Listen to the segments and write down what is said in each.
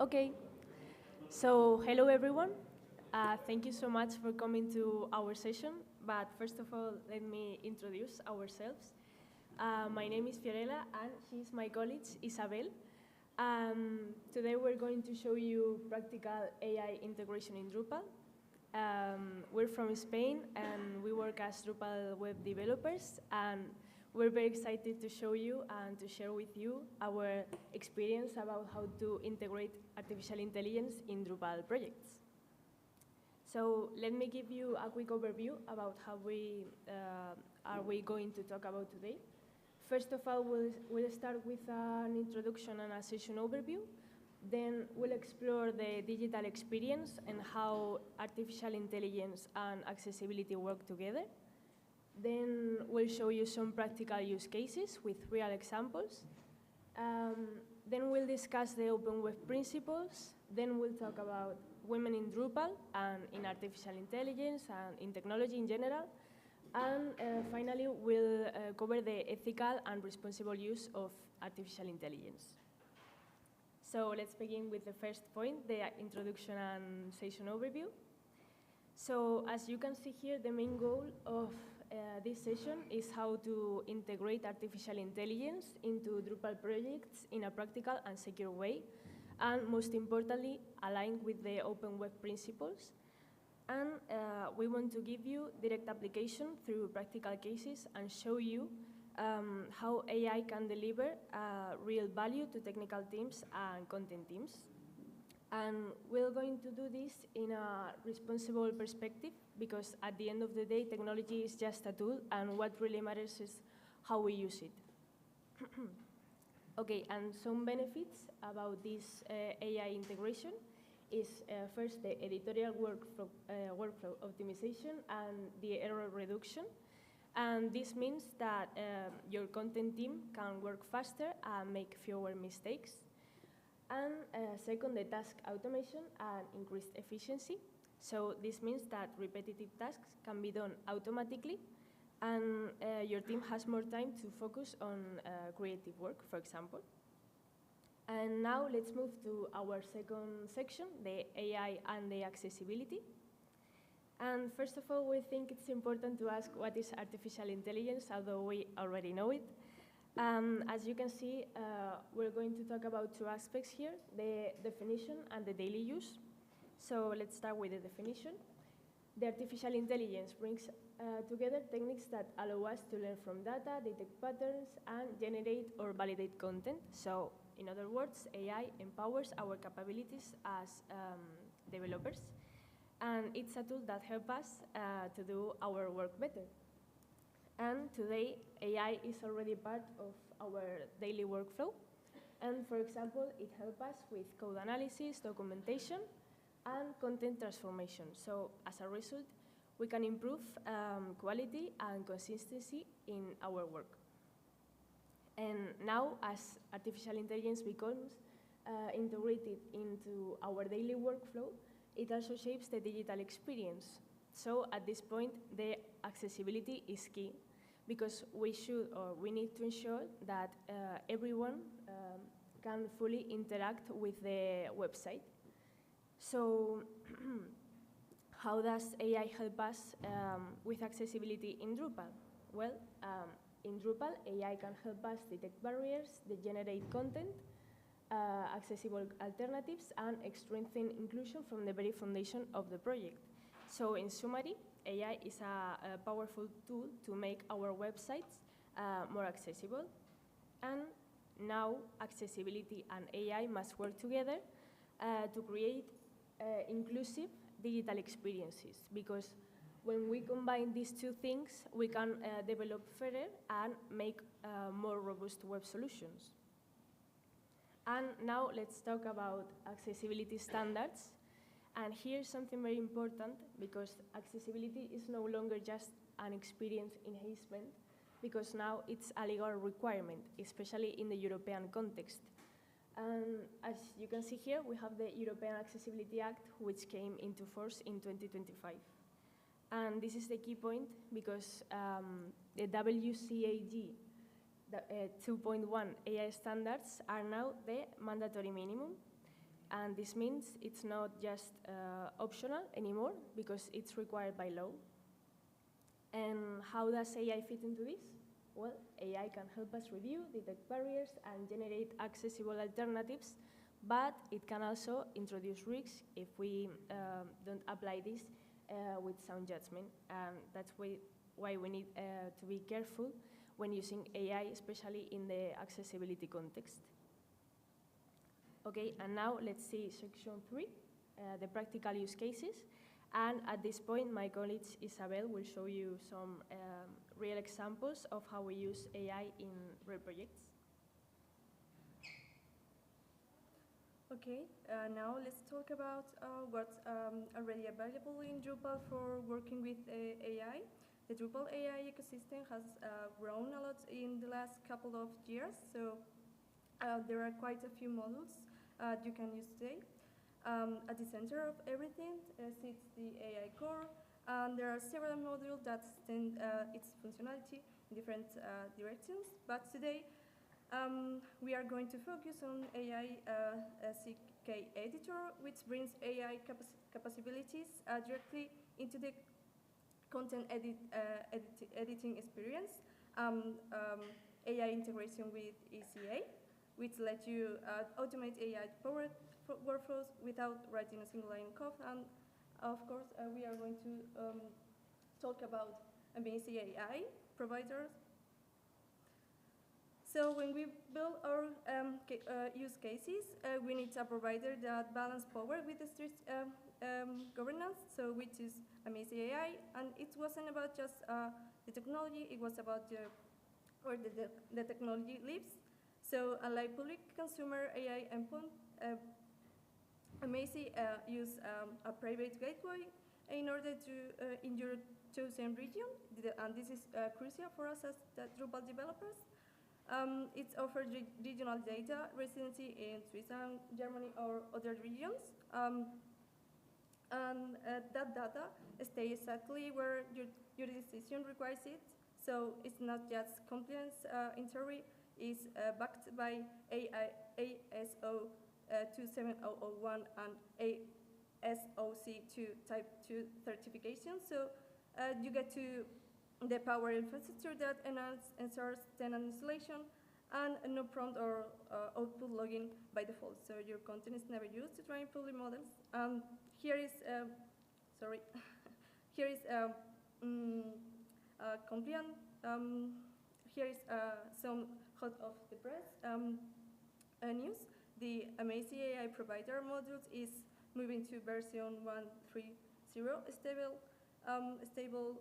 Okay, so hello everyone. Thank you so much for coming to our session. But first of all, let me introduce ourselves. My name is Fiorella and she's my colleague, Isabel. Today we're going to show you practical AI integration in Drupal. We're from Spain and we work as Drupal web developers, and we're very excited to show you and to share with you our experience about how to integrate artificial intelligence in Drupal projects. So let me give you a quick overview about how we are going to talk about today. First of all, we'll start with an introduction and a session overview. Then we'll explore the digital experience and how artificial intelligence and accessibility work together. Then we'll show you some practical use cases with real examples. Then we'll discuss the open web principles. Then we'll talk about women in Drupal and in artificial intelligence and in technology in general. And finally, we'll cover the ethical and responsible use of artificial intelligence. So let's begin with the first point, the introduction and session overview. So as you can see here, the main goal of this session is how to integrate artificial intelligence into Drupal projects in a practical and secure way, and most importantly, aligned with the open web principles. And we want to give you direct application through practical cases and show you how AI can deliver real value to technical teams and content teams. And we're going to do this in a responsible perspective, because at the end of the day, technology is just a tool, and what really matters is how we use it. Okay, and some benefits about this AI integration is first the editorial workflow optimization and the error reduction. And this means that your content team can work faster and make fewer mistakes. And second, the task automation and increased efficiency. So this means that repetitive tasks can be done automatically, and your team has more time to focus on creative work, for example. And now let's move to our second section, the AI and the accessibility. And first of all, we think it's important to ask what is artificial intelligence, although we already know it. As you can see, we're going to talk about two aspects here, the definition and the daily use. So let's start with the definition. The artificial intelligence brings together techniques that allow us to learn from data, detect patterns, and generate or validate content. So in other words, AI empowers our capabilities as developers, and it's a tool that helps us to do our work better. And today, AI is already part of our daily workflow. And for example, it helps us with code analysis, documentation, and content transformation. So as a result, we can improve quality and consistency in our work. And now, as artificial intelligence becomes integrated into our daily workflow, it also shapes the digital experience. So at this point, the accessibility is key, because we need to ensure that everyone can fully interact with the website. So how does AI help us with accessibility in Drupal? Well, in Drupal, AI can help us detect barriers, generate content, accessible alternatives, and strengthen inclusion from the very foundation of the project. So in summary, AI is a powerful tool to make our websites more accessible. And now accessibility and AI must work together to create inclusive digital experiences, because when we combine these two things, we can develop further and make more robust web solutions. And now let's talk about accessibility standards. And here's something very important, because accessibility is no longer just an experience enhancement, because now it's a legal requirement, especially in the European context. And as you can see here, we have the European Accessibility Act, which came into force in 2025. And this is the key point, because the WCAG 2.1 AI standards are now the mandatory minimum. And this means it's not just optional anymore because it's required by law. And how does AI fit into this? Well, AI can help us review, detect barriers, and generate accessible alternatives, but it can also introduce risks if we don't apply this with sound judgment. That's why we need to be careful when using AI, especially in the accessibility context. Okay, and now let's see section 3, the practical use cases. And at this point, my colleague Isabel will show you some real examples of how we use AI in real projects. Okay, now let's talk about what's already available in Drupal for working with AI. The Drupal AI ecosystem has grown a lot in the last couple of years, so there are quite a few modules you can use today. At the center of everything sits the AI core, and there are several modules that extend its functionality in different directions, but today we are going to focus on AI CKEditor, which brings AI capabilities directly into the content editing experience. AI integration with ECA, which lets you automate AI-powered workflows without writing a single line of code. And of course, we are going to talk about amazing AI providers. So when we build our use cases, we need a provider that balances power with the strict governance, so which is amazing AI. And it wasn't about just the technology, it was about where the technology lives. So unlike public consumer AI endpoint, Amazing use a private gateway in order to in your chosen region, and this is crucial for us as the Drupal developers. It offers regional data residency in Switzerland, Germany, or other regions. And that data stays exactly where your decision requires it. So it's not just compliance in theory, it's backed by ASO 27001 and ASOC2 Type 2 certification. So you get to the power infrastructure that ensures tenant installation and no prompt or output logging by default. So your content is never used to train public models. Here is, here is compliant. Here is some hot off the press news. The Amazing AI provider modules is moving to version 1.3.0 stable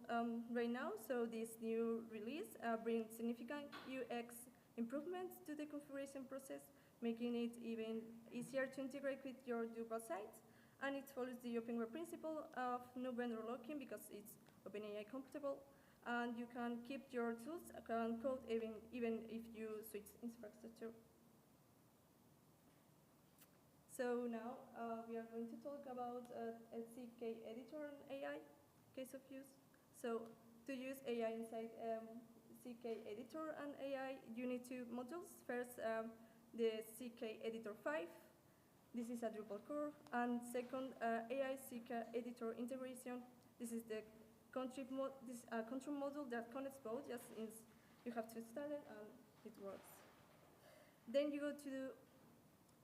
right now. So this new release brings significant UX improvements to the configuration process, making it even easier to integrate with your Drupal sites. And it follows the openware principle of no vendor locking because it's OpenAI compatible. And you can keep your tools and code even if you switch infrastructure. So now we are going to talk about CKEditor and AI case of use. So to use AI inside CKEditor and AI, you need two modules. First, the CKEditor 5. This is a Drupal core. And second, AI CKEditor integration. This is the control module that connects both. Just you have to install it and it works. Then you go to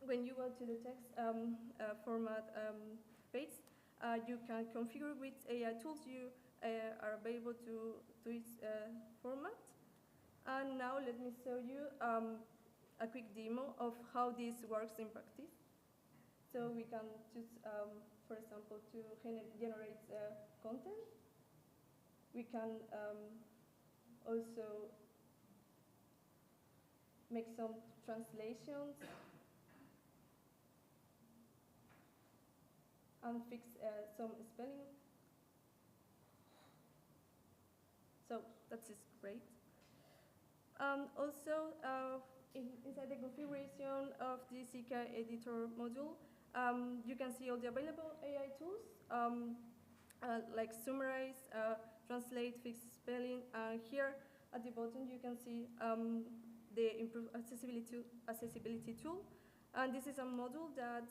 when you go to the text format page, you can configure which AI tools you are available to its format. And now let me show you a quick demo of how this works in practice. So we can choose, for example, to generate content. We can also make some translations and fix some spelling. So that's just great. Also, inside the configuration of the CKEditor module, you can see all the available AI tools, like summarize, translate, fix spelling. Here at the bottom, you can see the improved accessibility tool. And this is a module that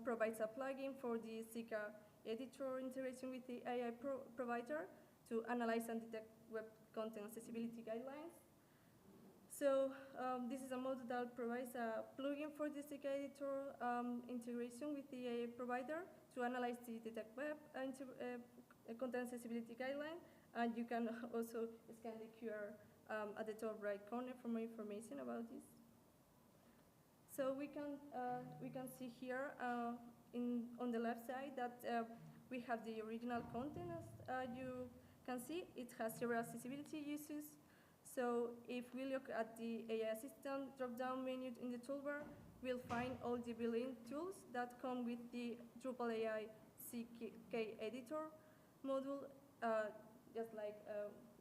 provides a plugin for the CKEditor integration with the AI provider to analyze and detect web content accessibility guidelines. So this is a module that provides a plugin for the CKEditor integration with the AI provider to analyze the detect web content accessibility guideline. And you can also scan the QR at the top right corner for more information about this. So we can see here on the left side that we have the original content. As you can see, it has several accessibility uses. So if we look at the AI Assistant drop-down menu in the toolbar, we'll find all the built-in tools that come with the Drupal AI CKEditor module, just like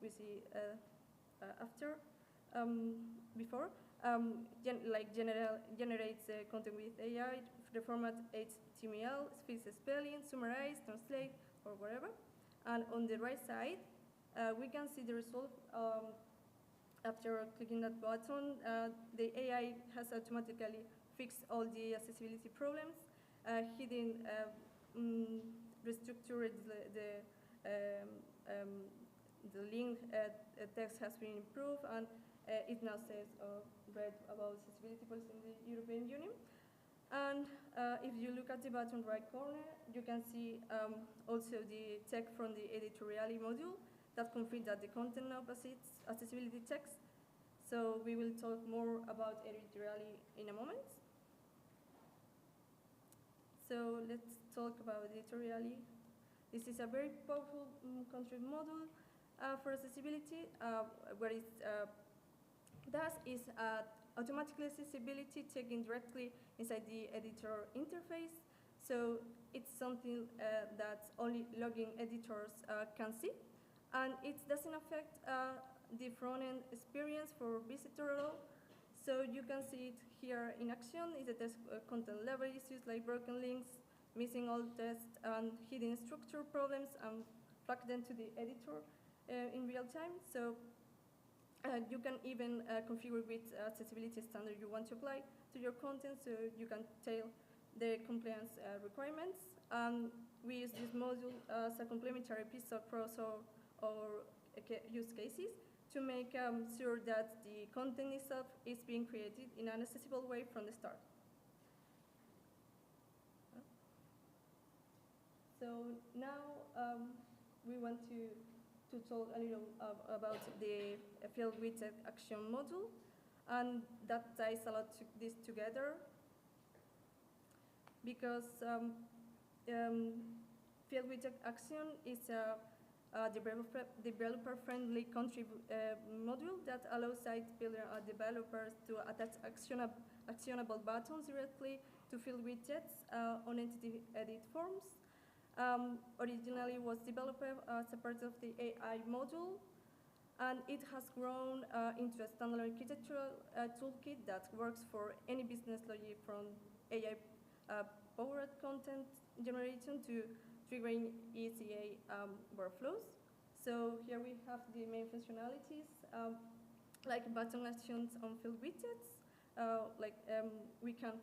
we see before. Generates content with AI, the format HTML, fixes spelling, summarize, translate, or whatever. And on the right side, we can see the result. After clicking that button, the AI has automatically fixed all the accessibility problems, hidden, restructured the link text has been improved, and it now says read about accessibility policy in the European Union. And if you look at the bottom right corner, you can see also the text from the editorial module that confirms that the content now passes accessibility text. So we will talk more about editorial in a moment. So let's talk about editorial. This is a very powerful contrib module for accessibility. What it does is automatically accessibility taken directly inside the editor interface. So it's something that only login editors can see. And it doesn't affect the front-end experience for visitor at all. So you can see it here in action. It's a test content level issues like broken links, missing alt text, and hidden structure problems, and flag them to the editor in real time. So you can even configure which accessibility standard you want to apply to your content, so you can tailor the compliance requirements. We use this module as a complementary piece across our use cases to make sure that the content itself is being created in an accessible way from the start. So now we want to talk a little about the field widget action module, and that ties a lot to this together because field widget action is a developer-friendly module that allows site builder and developers to attach actionable buttons directly to field widgets on entity edit forms. Originally was developed as a part of the AI module, and it has grown into a standalone architectural toolkit that works for any business logic from AI-powered content generation to triggering ECA workflows. So here we have the main functionalities, like button actions on field widgets. We can,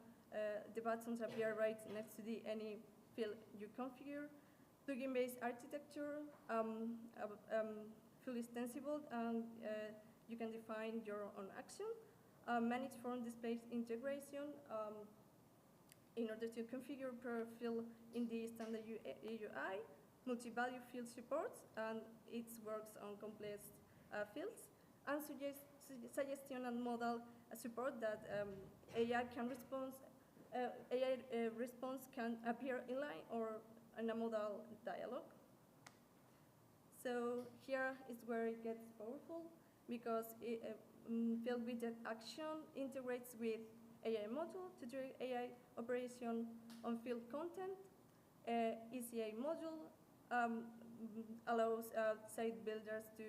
the buttons appear right next to any field you configure. Plugin-based architecture, fully extensible, and you can define your own action. Managed form display integration, in order to configure per field in the standard UI, multi-value field support, and it works on complex fields, and suggestion and modal support that AI response can appear inline or in a modal dialogue. So here is where it gets powerful, because field widget action integrates with AI module to trigger AI operation on field content. ECA module allows site builders to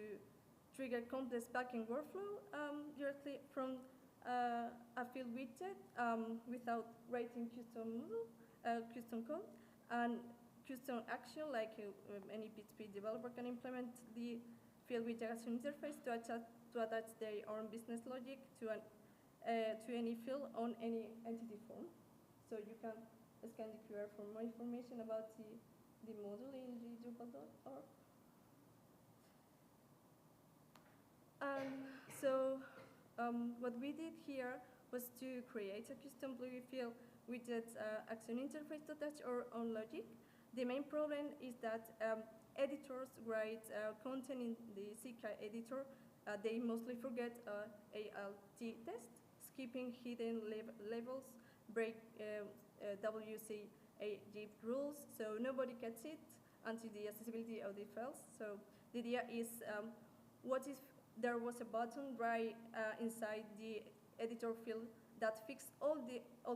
trigger complex backend workflow directly from a field widget without writing custom code. And custom action, like any P2P developer can implement the field widget action interface to attach their own business logic to any field on any entity form. So you can scan the QR for more information about the module in the Drupal.org. And so what we did here was to create a custom plugin field with that action interface attached or on logic. The main problem is that editors write content in the CKEditor. They mostly forget ALT test, skipping hidden levels, break WCAG rules, so nobody gets it until the accessibility of the files. So the idea is, what if there was a button right inside the editor field that fixed all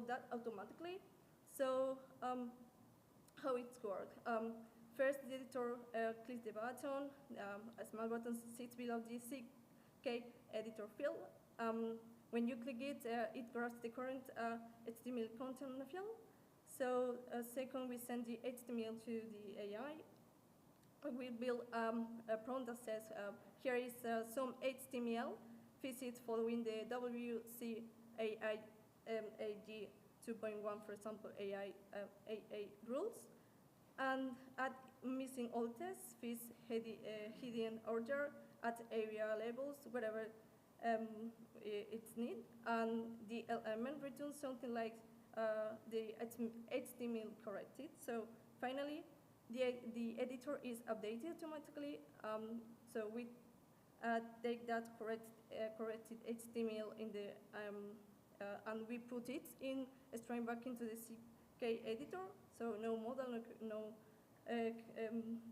that automatically? So how it works? First, the editor clicks the button. A small button sits below the CKEditor field. When you click it, it grabs the current HTML content on the field. So second, we send the HTML to the AI. We build a prompt that says, here is some HTML, fix it following the WCAG 2.1, for example, AA rules. And add missing all tests, fix hidden order, add area labels, whatever it's need. And the element returns something like the HTML corrected. So finally, the editor is updated automatically. So we take that corrected HTML in the and we put it in straight back into the CKEditor. So no model,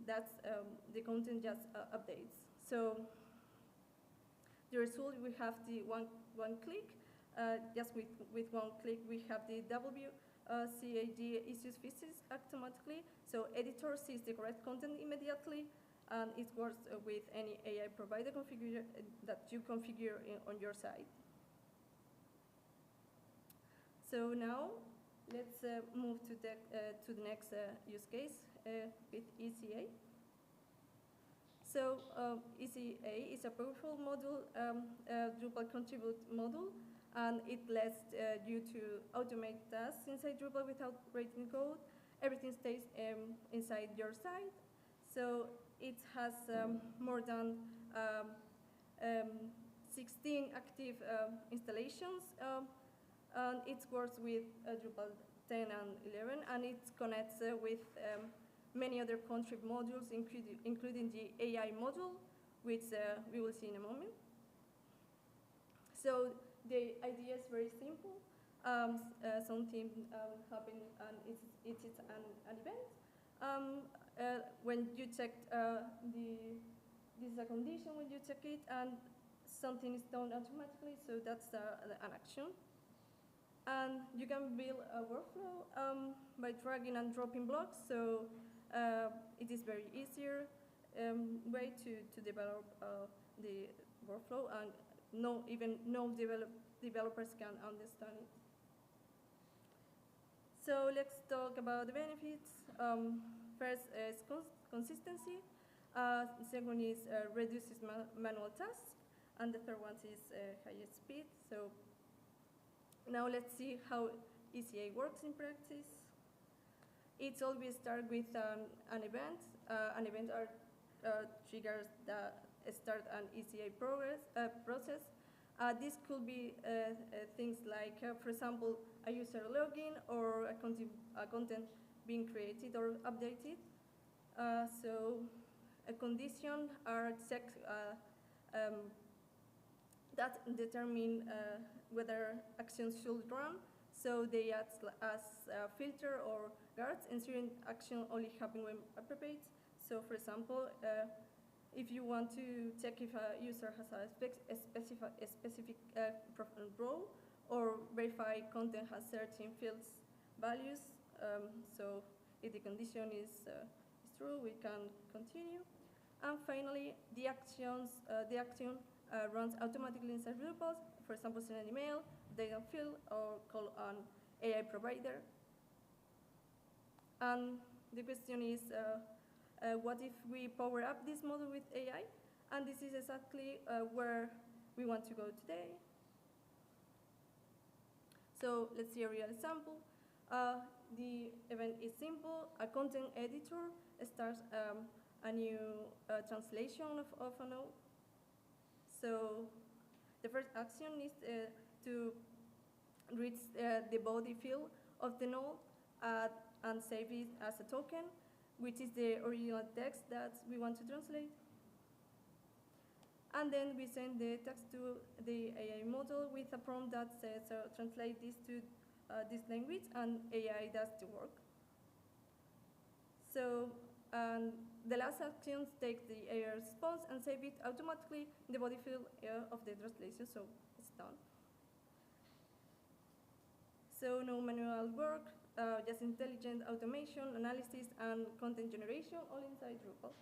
that's the content just updates. So the result, we have the one click. Just with one click, we have the WCAG issues fixes automatically. So editor sees the correct content immediately, and it works with any AI provider configure that you configure on your site. So now, let's move to the next use case with ECA. So ECA is a powerful module, Drupal contribute module, and it lets you to automate tasks inside Drupal without writing code. Everything stays inside your site. So it has more than 16 active installations. And it works with Drupal 10 and 11, and it connects with many other contrib modules, including the AI module, which we will see in a moment. So the idea is very simple. Something happened, and it is an event. When you check this is a condition when you check it, and something is done automatically, so that's an action. And you can build a workflow by dragging and dropping blocks. So it is very easier way to develop the workflow, and even no developers can understand it. So let's talk about the benefits. First is consistency. Second is reduces manual tasks, and the third one is higher speed. So now let's see how ECA works in practice. It always starts with an event. An event triggers the start an ECA process. This could be things like, for example, a user login or a content being created or updated. So a condition are checked that determine whether actions should run. So they act as a filter or guards, ensuring action only happen when appropriate. So for example, if you want to check if a user has a specific role, or verify content has certain fields values, so if the condition is true, we can continue. And finally, the action runs automatically inside Drupal. For example, send an email, data field, or call an AI provider. And the question is, what if we power up this model with AI? And this is exactly where we want to go today. So let's see a real example. The event is simple. A content editor starts a new translation of a node. So the first action is to read the body field of the node and save it as a token, which is the original text that we want to translate. And then we send the text to the AI model with a prompt that says, translate this to this language, and AI does the work. So the last action takes the AI response and save it automatically in the body field of the translation, so it's done. So no manual work, just intelligent automation, analysis, and content generation, all inside Drupal.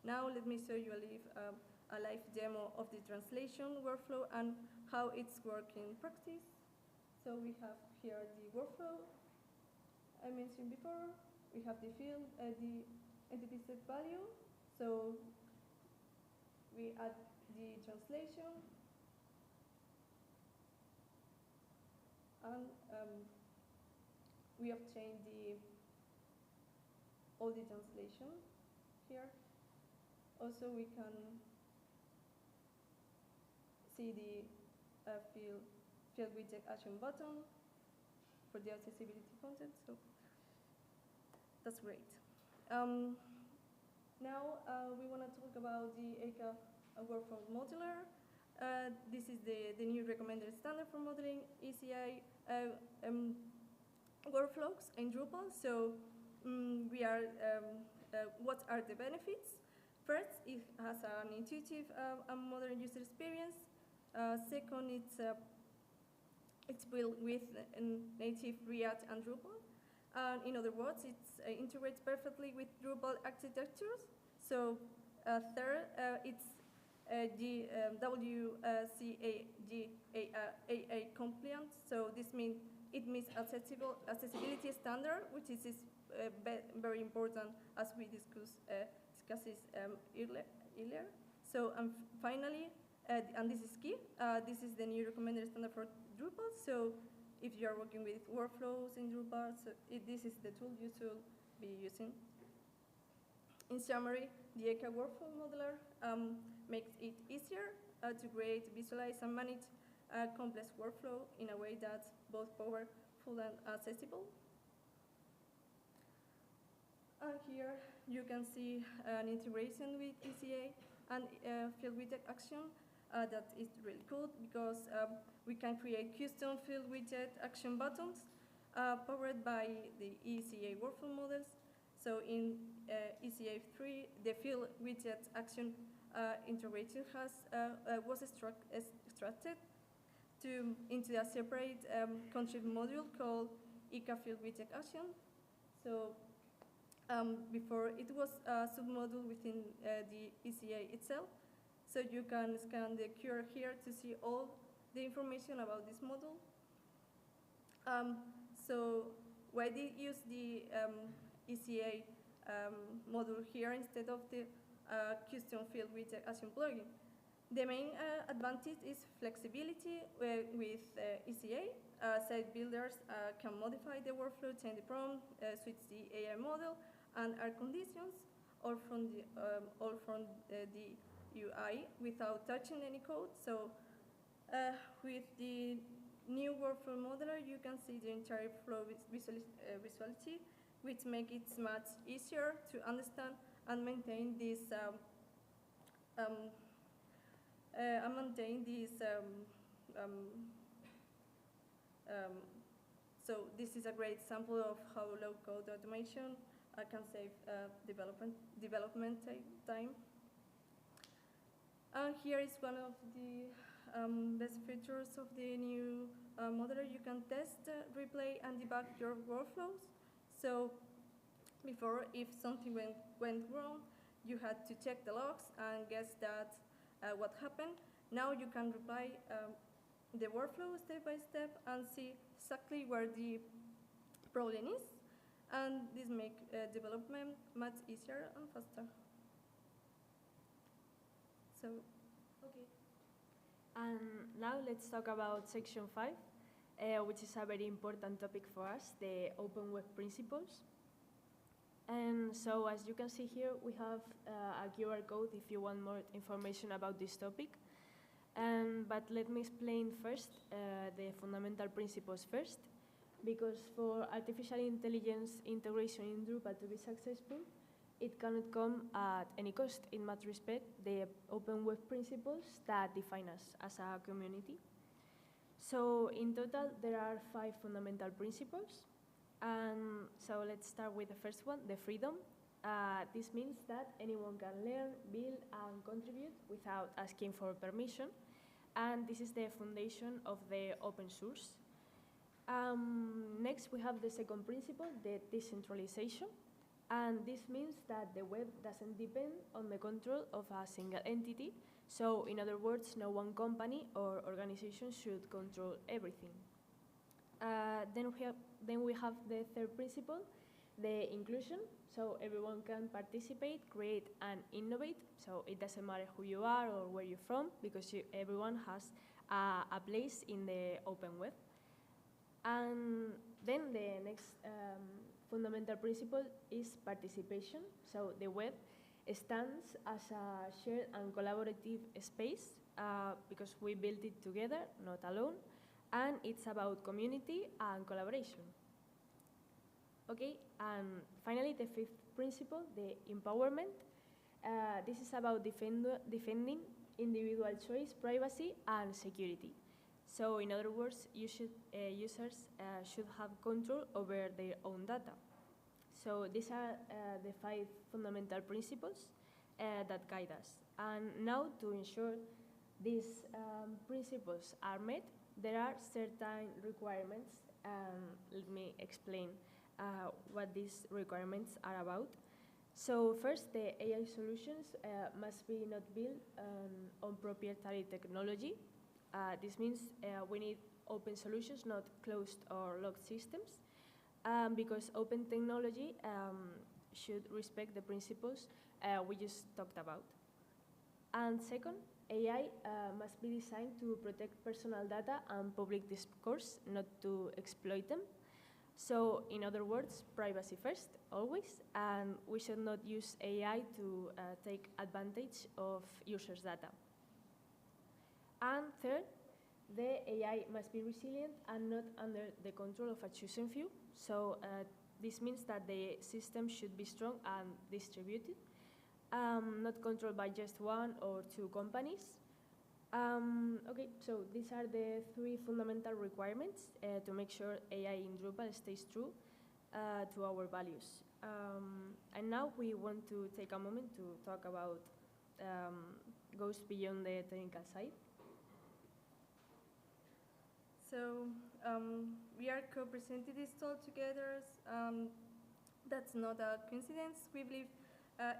Now let me show you a live demo of the translation workflow and how it's working in practice. So we have here the workflow I mentioned before. We have the field, the entity set value. So we add the translation, and we obtain all the translation here. Also, we can see the field widget action button for the accessibility content. So that's great. Now we want to talk about the ECA workflow modeler. This is the new recommended standard for modeling ECI workflows in Drupal. So what are the benefits? First, it has an intuitive and modern user experience. Second, it's built with native React and Drupal. In other words, it integrates perfectly with Drupal architectures. So third, it's WCAG compliant. So this means it meets accessibility standard, which is very important as we discussed earlier. So finally, and this is key, this is the new recommended standard for Drupal. So if you are working with workflows in Drupal, so this is the tool you should be using. In summary, the ECA workflow modeler makes it easier to create, visualize, and manage a complex workflow in a way that's both powerful and accessible. And here you can see an integration with ECA and field widget action that is really cool because we can create custom field widget action buttons powered by the ECA workflow models. So in ECA 3, the field widget action integration was extracted into a separate contrib module called ECA field widget action. So before it was a submodule within the ECA itself. So you can scan the QR here to see all the information about this module. So why did you use the ECA module here instead of the custom field widget action plugin? The main advantage is flexibility with ECA. Site builders can modify the workflow, change the prompt, switch the AI model, and our conditions, all from the UI without touching any code. So with the new workflow modeler, you can see the entire flow visuality, which makes it much easier to understand and maintain this. So this is a great example of how low-code automation can save development time. Here is one of the best features of the new modeler. You can test, replay, and debug your workflows. So before, if something went wrong, you had to check the logs and guess that what happened. Now you can replay the workflow step by step and see exactly where the problem is. And this makes development much easier and faster. So, okay. And now let's talk about section 5. which is a very important topic for us, the open web principles. And so as you can see here, we have a QR code if you want more information about this topic. But let me explain first the fundamental principles first, because for artificial intelligence integration in Drupal to be successful, it cannot come at any cost. It must respect the open web principles that define us as a community. So in total, there are 5 fundamental principles. And so let's start with the first one, the freedom. This means that anyone can learn, build, and contribute without asking for permission. And this is the foundation of the open source. Next, we have the second principle, the decentralization. And this means that the web doesn't depend on the control of a single entity. So in other words, no one company or organization should control everything. Then we have the third principle, the inclusion. So everyone can participate, create, and innovate. So it doesn't matter who you are or where you're from, because everyone has a place in the open web. And then the next fundamental principle is participation. So the web stands as a shared and collaborative space because we built it together, not alone. And it's about community and collaboration. Okay, and finally the fifth principle, the empowerment. This is about defending individual choice, privacy, and security. So in other words, users should have control over their own data. So these are the 5 fundamental principles that guide us. And now to ensure these principles are met, there are certain requirements. Let me explain what these requirements are about. So first, the AI solutions must be not built on proprietary technology. This means we need open solutions, not closed or locked systems, because open technology should respect the principles we just talked about. And second, AI must be designed to protect personal data and public discourse, not to exploit them. So in other words, privacy first, always, and we should not use AI to take advantage of users' data. And third, the AI must be resilient and not under the control of a chosen few. So this means that the system should be strong and distributed, not controlled by just 1 or 2 companies. Okay, so these are the 3 fundamental requirements to make sure AI in Drupal stays true to our values. And now we want to take a moment to talk about goes beyond the technical side. So we are co-presenting this talk together. That's not a coincidence. We believe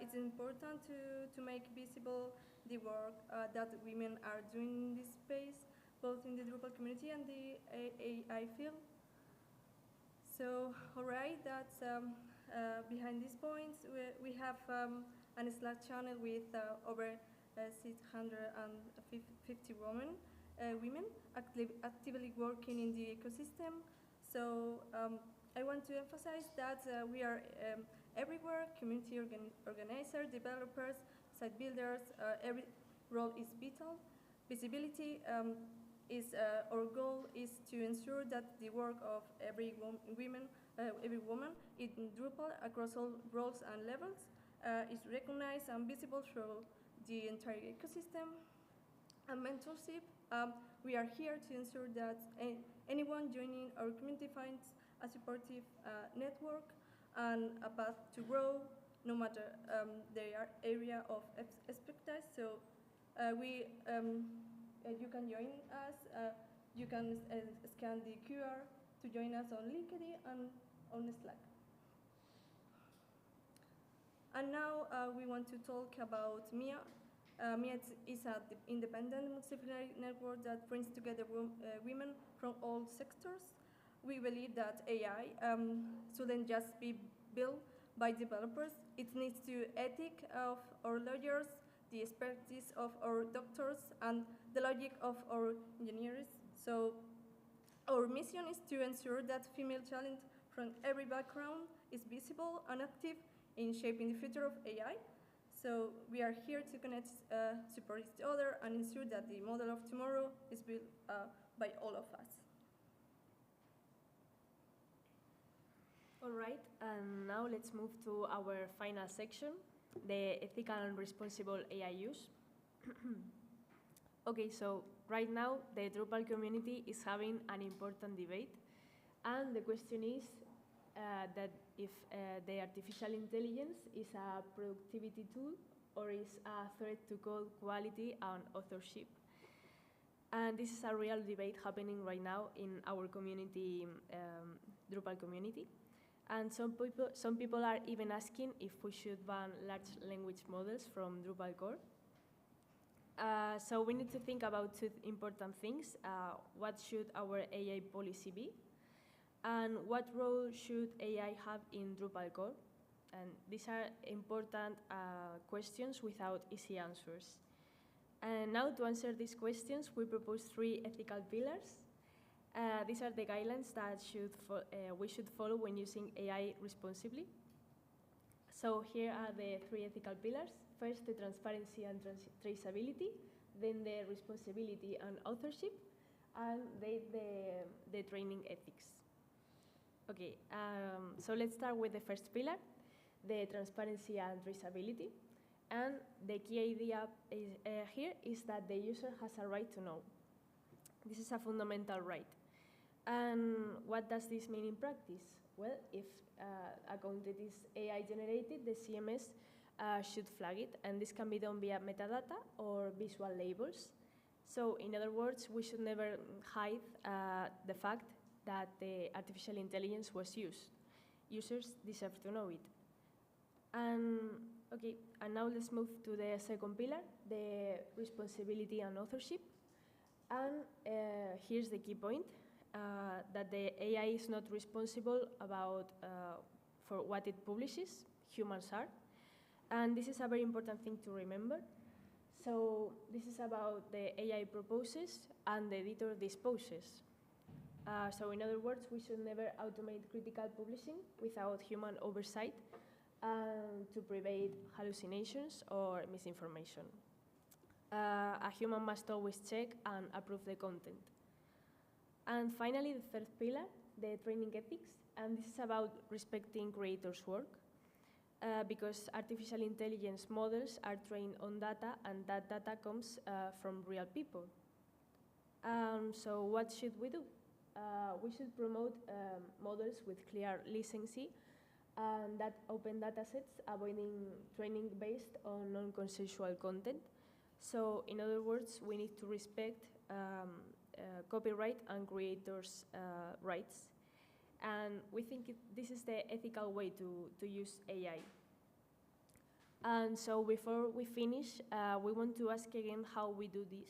it's important to make visible the work that women are doing in this space, both in the Drupal community and the AI field. So, all right, that's behind these points. We have a Slack channel with over 650 women actively working in the ecosystem. So I want to emphasize that we are everywhere, community organizers, developers, site builders, every role is vital. Visibility is our goal is to ensure that the work of every woman in Drupal across all roles and levels is recognized and visible through the entire ecosystem. And mentorship, we are here to ensure that anyone joining our community finds a supportive network and a path to grow, no matter their area of expertise. So you can join us. You can scan the QR to join us on LinkedIn and on Slack. And now we want to talk about MIA. MIA is an independent multidisciplinary network that brings together women from all sectors. We believe that AI shouldn't just be built by developers. It needs to ethic of our lawyers, the expertise of our doctors, and the logic of our engineers. So Our mission is to ensure that female talent from every background is visible and active in shaping the future of AI. So we are here to connect, support each other, and ensure that the model of tomorrow is built by all of us. All right, and now let's move to our final section, the ethical and responsible AI use. Okay, so right now the Drupal community is having an important debate, and the question is that if the artificial intelligence is a productivity tool or is a threat to code quality and authorship. And this is a real debate happening right now in our community, Drupal community. And some people are even asking if we should ban large language models from Drupal core. So we need to think about two important things. What should our AI policy be? And what role should AI have in Drupal core? And these are important questions without easy answers. And now to answer these questions, we propose 3 ethical pillars. These are the guidelines that we should follow when using AI responsibly. So here are the 3 ethical pillars. First, the transparency and traceability, then the responsibility and authorship, and the training ethics. Okay, so let's start with the first pillar, the transparency and traceability. And the key idea here is that the user has a right to know. This is a fundamental right. And what does this mean in practice? Well, if a content is AI generated, the CMS should flag it, and this can be done via metadata or visual labels. So in other words, we should never hide the fact that the artificial intelligence was used. Users deserve to know it. And okay, and now let's move to the second pillar, the responsibility and authorship. And here's the key point, that the AI is not responsible for what it publishes, humans are. And this is a very important thing to remember. So this is about the AI proposes and the editor disposes. So in other words, we should never automate critical publishing without human oversight to prevent hallucinations or misinformation. A human must always check and approve the content. And finally, the third pillar, the training ethics, and this is about respecting creators' work, because artificial intelligence models are trained on data, and that data comes from real people. So what should we do? We should promote models with clear licensing and that open datasets, avoiding training based on non-consensual content. So in other words, we need to respect copyright and creators' rights. And we think this is the ethical way to use AI. And so before we finish, we want to ask again how we do this.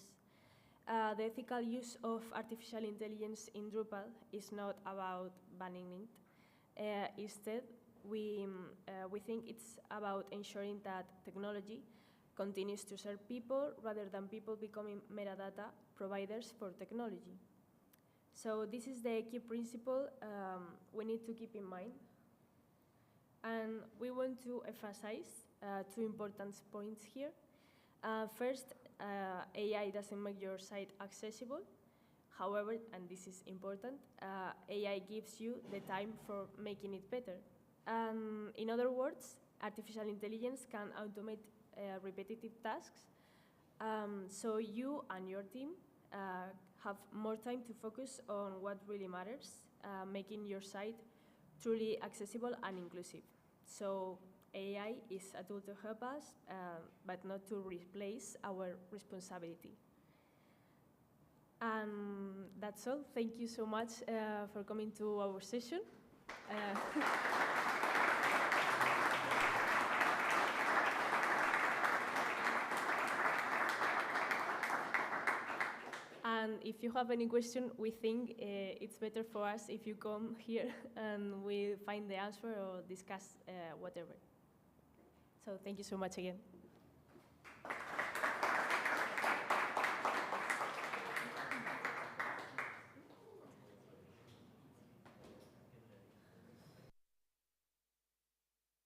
The ethical use of artificial intelligence in Drupal is not about banning it. Instead, we think it's about ensuring that technology continues to serve people rather than people becoming metadata providers for technology. So this is the key principle we need to keep in mind. And we want to emphasize 2 important points here. First, AI doesn't make your site accessible. However, and this is important, AI gives you the time for making it better. In other words, artificial intelligence can automate repetitive tasks, so you and your team have more time to focus on what really matters, making your site truly accessible and inclusive. So AI is a tool to help us, but not to replace our responsibility. And that's all. Thank you so much for coming to our session. And if you have any question, we think it's better for us if you come here and we find the answer or discuss whatever. So thank you so much again.